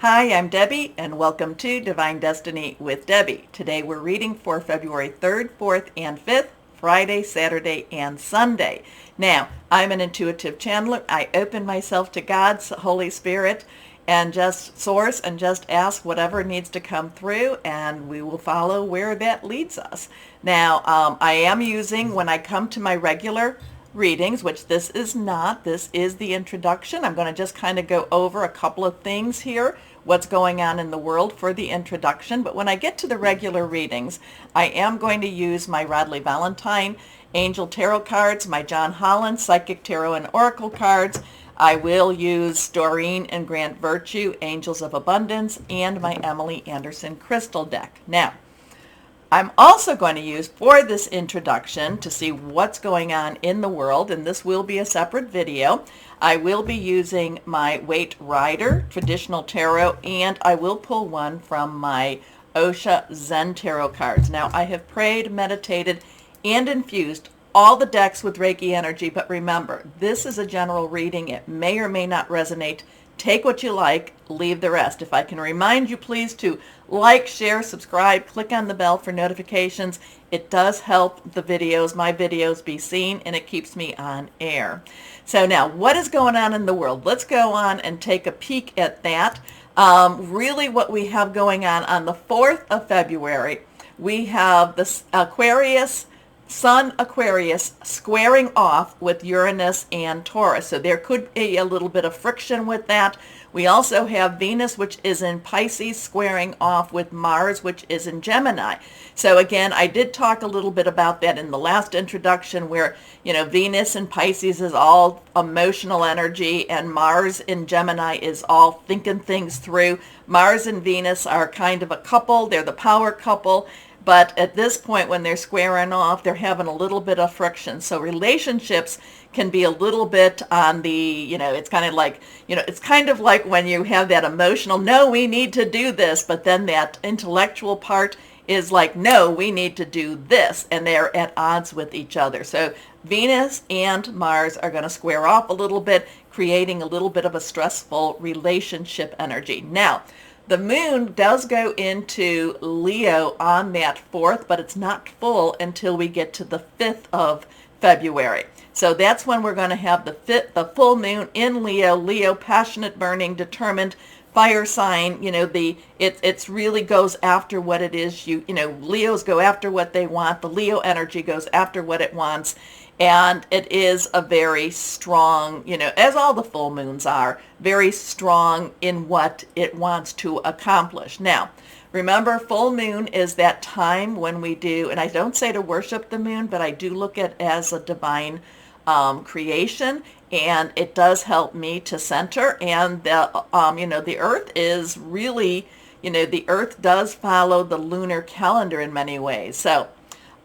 Hi, I'm Debbie, and welcome to Divine Destiny with Debbie. Today we're reading for February 3rd, 4th, and 5th, Friday, Saturday, and Sunday. Now, I'm an intuitive channeler. I open myself to God's Holy Spirit and just source and just ask whatever needs to come through, and we will follow where that leads us. Now, I am using, when I come to my regular readings, which this is not, this is the introduction. I'm going to just kind of go over a couple of things here, what's going on in the world for the introduction. But when I get to the regular readings, I am going to use my Rodley Valentine Angel Tarot cards, my John Holland Psychic Tarot and Oracle cards. I will use Doreen and Grant Virtue Angels of Abundance and my Emily Anderson Crystal deck. Now, I'm also going to use for this introduction to see what's going on in the world, and this will be a separate video. I will be using my Waite Rider Traditional Tarot, and I will pull one from my Osha Zen Tarot cards. Now, I have prayed, meditated, and infused all the decks with Reiki energy, but remember, this is a general reading. It may or may not resonate. Take what you like, leave the rest. If I can remind you, please, to like, share, subscribe, click on the bell for notifications. It does help the videos, my videos, be seen, and it keeps me on air. So now, what is going on in the world? Let's go on and take a peek at that. Really what we have going on the 4th of February, we have the Aquarius, Sun Aquarius squaring off with Uranus and Taurus. So there could be a little bit of friction with that. We also have Venus, which is in Pisces, squaring off with Mars, which is in Gemini. So again, I did talk a little bit about that in the last introduction where, Venus in Pisces is all emotional energy and Mars in Gemini is all thinking things through. Mars and Venus are kind of a couple. They're the power couple. But at this point, when they're squaring off, they're having a little bit of friction. So relationships can be a little bit on the, it's kind of like when you have that emotional, no, we need to do this. But then that intellectual part is like, no, we need to do this. And they're at odds with each other. So Venus and Mars are going to square off a little bit, creating a little bit of a stressful relationship energy. Now, the moon does go into Leo on that 4th, but it's not full until we get to the 5th of February. So that's when we're going to have the full moon in Leo. Leo, passionate, burning, determined, fire sign. It's really goes after what it is. Leos go after what they want. The Leo energy goes after what it wants. And it is a very strong, as all the full moons are, very strong in what it wants to accomplish. Now, remember, full moon is that time when we do, and I don't say to worship the moon, but I do look at it as a divine creation, and it does help me to center. And the earth is really, the earth does follow the lunar calendar in many ways. So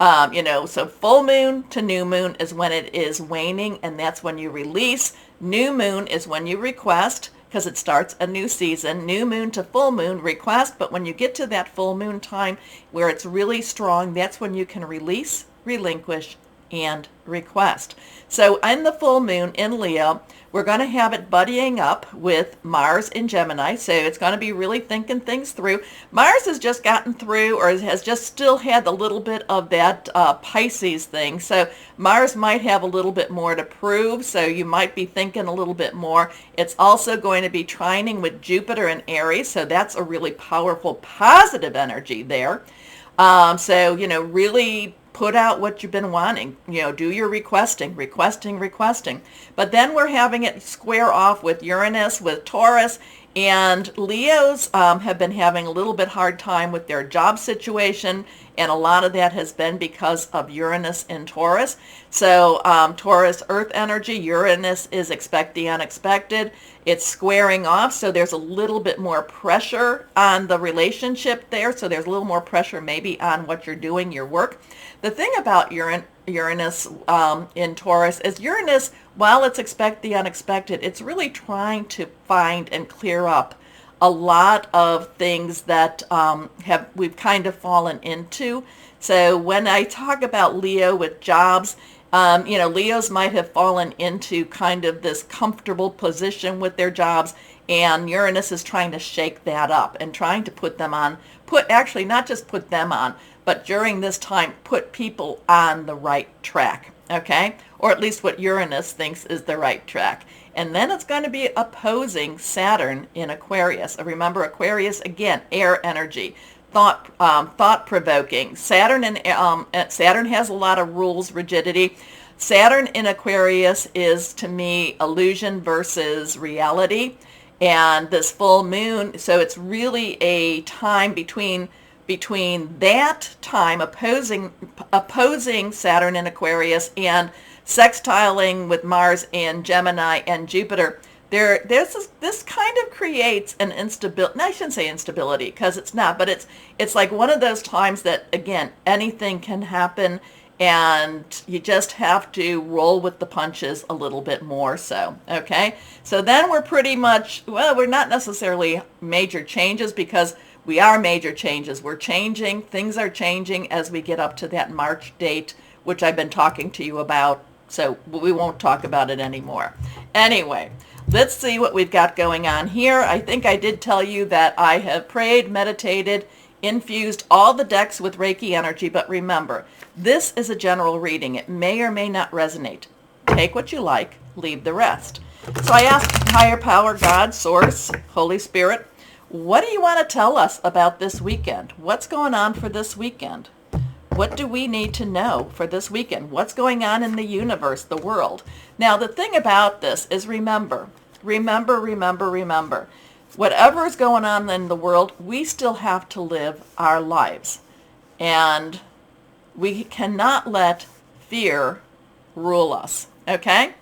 so full moon to new moon is when it is waning, and that's when you release. New moon is when you request, because it starts a new season. New moon to full moon, request, but when you get to that full moon time where it's really strong, that's when you can release, relinquish, and request. So in the full moon in Leo, we're going to have it buddying up with Mars in Gemini. So it's going to be really thinking things through. Mars has just gotten through, or has just still had a little bit of that Pisces thing. So Mars might have a little bit more to prove. So you might be thinking a little bit more. It's also going to be trining with Jupiter and Aries. So that's a really powerful, positive energy there. Really put out what you've been wanting. Do your requesting. But then we're having it square off with Uranus, with Taurus, and Leos have been having a little bit hard time with their job situation, and a lot of that has been because of Uranus and Taurus. So Taurus, earth energy, Uranus is expect the unexpected. It's squaring off, so there's a little bit more pressure on the relationship there. So there's a little more pressure maybe on what you're doing, your work. The thing about Uranus in Taurus is Uranus, while it's expect the unexpected, it's really trying to find and clear up a lot of things that we've kind of fallen into. So when I talk about Leo with jobs, Leos might have fallen into kind of this comfortable position with their jobs, and Uranus is trying to shake that up and trying to put them on, actually not just put them on, but during this time put people on the right track, okay? Or at least what Uranus thinks is the right track. And then it's going to be opposing Saturn in Aquarius. Remember, Aquarius, again, air energy, thought-provoking. Saturn has a lot of rules, rigidity. Saturn in Aquarius is, to me, illusion versus reality. And this full moon, so it's really a time between that time opposing Saturn in Aquarius and sextiling with Mars and Gemini and Jupiter. This kind of creates an instability. I shouldn't say instability because it's not, but it's like one of those times that, again, anything can happen, and you just have to roll with the punches a little bit more so, okay? So then we're pretty much, well, we're not necessarily major changes because we are major changes. We're changing. Things are changing as we get up to that March date, which I've been talking to you about, so we won't talk about it anymore. Anyway, let's see what we've got going on here. I think I did tell you that I have prayed, meditated, infused all the decks with Reiki energy, but remember, this is a general reading. It may or may not resonate. Take what you like, leave the rest. So I asked Higher Power, God, Source, Holy Spirit, what do you want to tell us about this weekend? What's going on for this weekend? What do we need to know for this weekend? What's going on in the universe, the world? Now, the thing about this is remember. Whatever is going on in the world, we still have to live our lives. And we cannot let fear rule us, okay?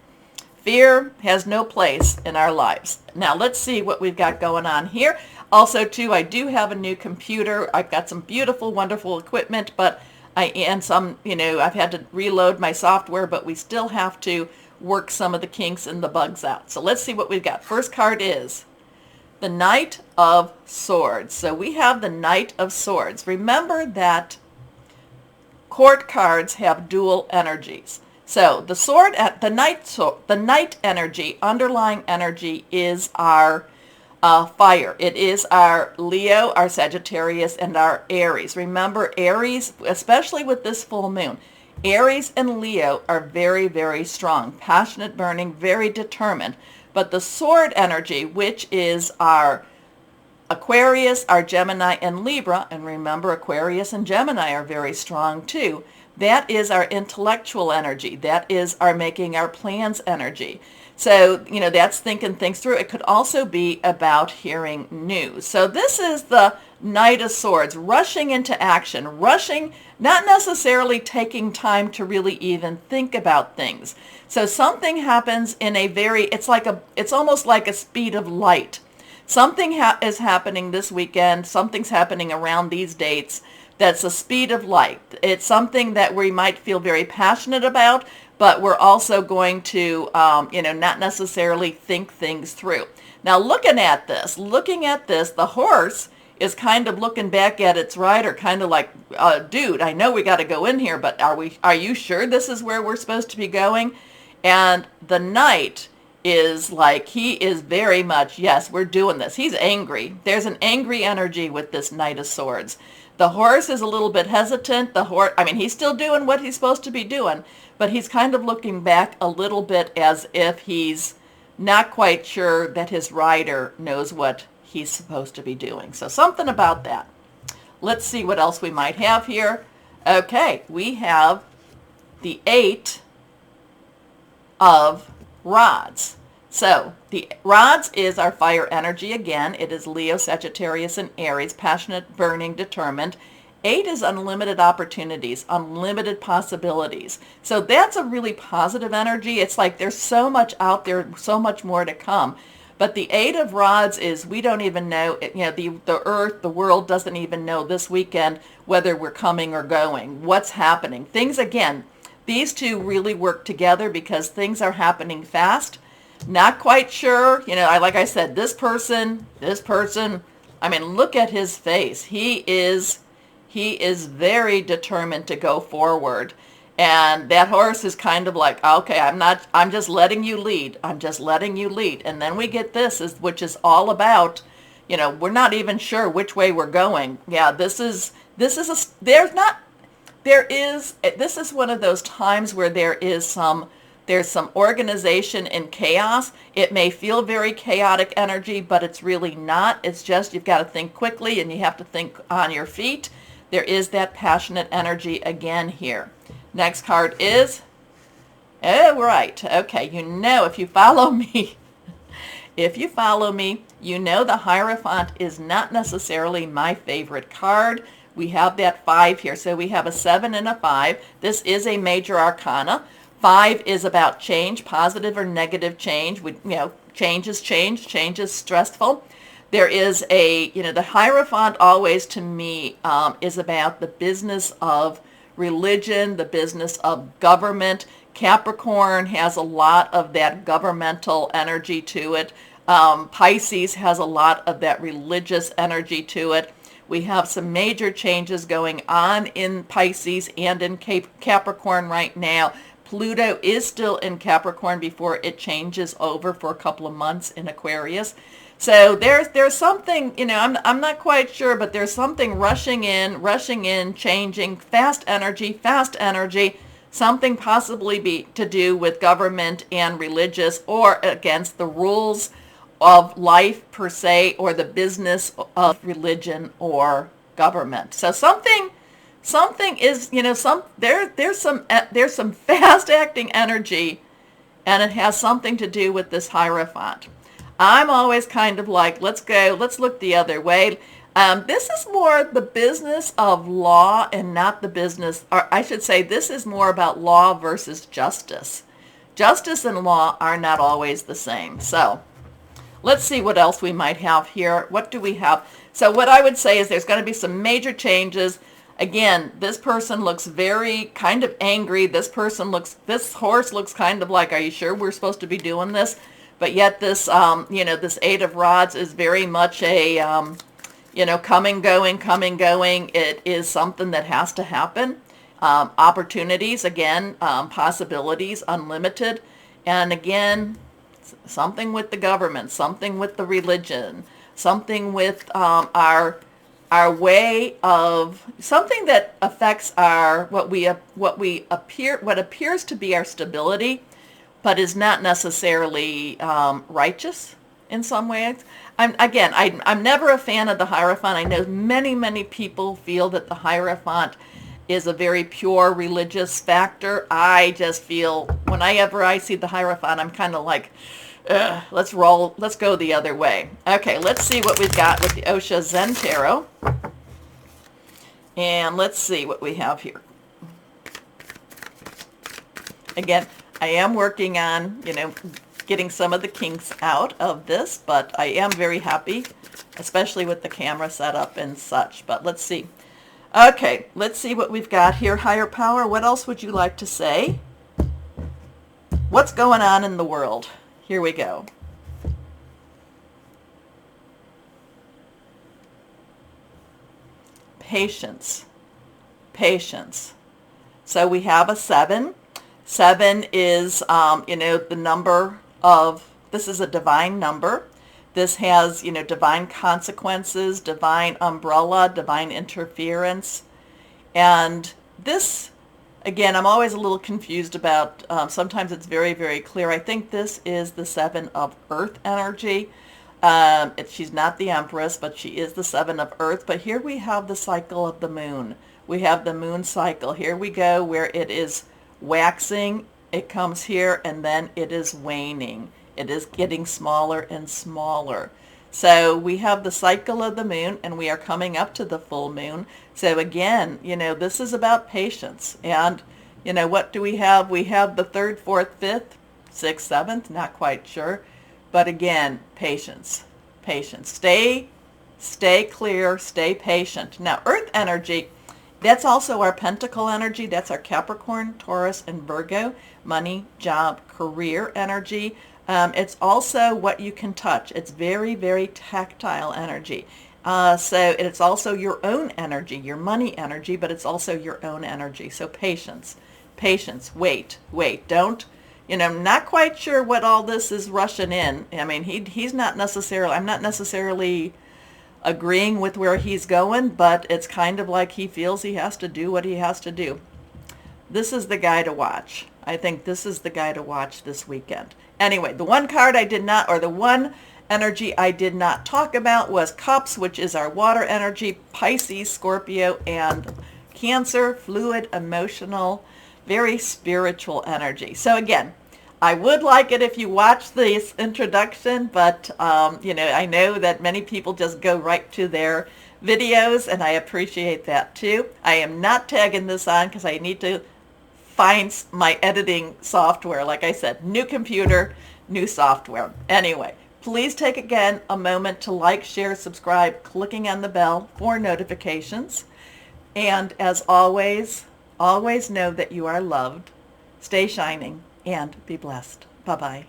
Fear has no place in our lives. Now, let's see what we've got going on here. Also, too, I do have a new computer. I've got some beautiful, wonderful equipment, but I've had to reload my software, but we still have to work some of the kinks and the bugs out. So let's see what we've got. First card is the Knight of Swords. So we have the Knight of Swords. Remember that court cards have dual energies. So the Knight energy, underlying energy, is our fire. It is our Leo, our Sagittarius, and our Aries. Remember, Aries, especially with this full moon, Aries and Leo are very, very strong, passionate, burning, very determined. But the sword energy, which is our Aquarius, our Gemini, and Libra, and remember, Aquarius and Gemini are very strong too. That is our intellectual energy. That is our making our plans energy. So, that's thinking things through. It could also be about hearing news. So this is the Knight of Swords, rushing into action, not necessarily taking time to really even think about things. So something happens in it's almost like a speed of light. Something is happening this weekend. Something's happening around these dates. That's a speed of light. It's something that we might feel very passionate about, but we're also going to, not necessarily think things through. Now, looking at this, the horse is kind of looking back at its rider, kind of like, dude, I know we got to go in here, but are you sure this is where we're supposed to be going? And the knight is like, he is very much, yes, we're doing this. He's angry. There's an angry energy with this Knight of Swords. The horse is a little bit hesitant. He's still doing what he's supposed to be doing, but he's kind of looking back a little bit as if he's not quite sure that his rider knows what he's supposed to be doing. So something about that. Let's see what else we might have here. Okay, we have the Eight of Rods. So the rods is our fire energy again. It is Leo, Sagittarius, and Aries, passionate, burning, determined. 8 is unlimited opportunities, unlimited possibilities. So that's a really positive energy. It's like there's so much out there, so much more to come. But the 8 of Rods is we don't even know, the earth, the world doesn't even know this weekend whether we're coming or going, what's happening. Things, again, these two really work together because things are happening fast. Not quite sure, like I said, this person, look at his face. He is very determined to go forward. And that horse is kind of like, okay, I'm just letting you lead. I'm just letting you lead. And then we get which is all about, we're not even sure which way we're going. Yeah, this is one of those times where there's some organization in chaos. It may feel very chaotic energy, but it's really not. It's just you've got to think quickly and you have to think on your feet. There is that passionate energy again here. Next card is, oh, right. Okay, if you follow me, the Hierophant is not necessarily my favorite card. We have that 5 here. So we have a 7 and a 5. This is a major arcana. 5 is about change, positive or negative change. Change is change. Change is stressful. There is the Hierophant always to me is about the business of religion, the business of government. Capricorn has a lot of that governmental energy to it. Pisces has a lot of that religious energy to it. We have some major changes going on in Pisces and in Capricorn right now. Pluto is still in Capricorn before it changes over for a couple of months in Aquarius. So there's something, I'm not quite sure, but there's something rushing in, changing, fast energy, something possibly to do with government and religious or against the rules of life per se or the business of religion or government. So something is, there's some fast acting energy, and it has something to do with this Hierophant. I'm always kind of like, let's look the other way. This is more the business of law and not the business, or I should say this is more about law versus justice. Justice and law are not always the same. So let's see what else we might have here. What do we have? So what I would say is there's going to be some major changes. Again, this person looks very kind of angry. This horse looks kind of like, are you sure we're supposed to be doing this? But yet this, this 8 of Rods is very much a, coming, going. It is something that has to happen. Opportunities, again, possibilities, unlimited. And again, something with the government, something with the religion, something with our way of, something that affects what appears to be our stability, but is not necessarily righteous in some ways. I'm never a fan of the Hierophant. I know many people feel that the Hierophant is a very pure religious factor. I just feel whenever I see the Hierophant, I'm kind of like, let's go the other way. Okay, let's see what we've got with the Osho Zen Tarot. And let's see what we have here. Again, I am working on, getting some of the kinks out of this, but I am very happy, especially with the camera setup and such. But let's see. Okay, let's see what we've got here. Higher power, what else would you like to say? What's going on in the world? Here we go. Patience. So we have a 7. 7 is, the number of, this is a divine number. This has, divine consequences, divine umbrella, divine interference. And this, again, I'm always a little confused about, sometimes it's very, very clear. I think this is the 7 of Earth energy. She's not the Empress, but she is the 7 of Earth. But here we have the cycle of the moon. We have the moon cycle. Here we go where it is waxing, it comes here, and then it is waning. It is getting smaller and smaller. So we have the cycle of the moon, and we are coming up to the full moon. So again, this is about patience. And, what do we have? We have the 3rd, 4th, 5th, 6th, 7th, not quite sure. But again, patience. Stay clear, stay patient. Now, Earth energy, that's also our Pentacle energy. That's our Capricorn, Taurus, and Virgo. Money, job, career energy. It's also what you can touch. It's very, very tactile energy. So it's also your own energy, your money energy, but it's also your own energy. So patience. patience, wait, don't, not quite sure what all this is rushing in. I mean, he's not necessarily, I'm not necessarily agreeing with where he's going, but it's kind of like he feels he has to do what he has to do. This is the guy to watch. I think this is the guy to watch this weekend. Anyway, the one card I did not, or the one energy I did not talk about was Cups, which is our water energy, Pisces, Scorpio, and Cancer, fluid, emotional, very spiritual energy. So again, I would like it if you watch this introduction, but I know that many people just go right to their videos, and I appreciate that too. I am not tagging this on because I need to find my editing software. Like I said, new computer, new software. Anyway, please take again a moment to like, share, subscribe, clicking on the bell for notifications. And as always know that you are loved. Stay shining and be blessed. Bye-bye.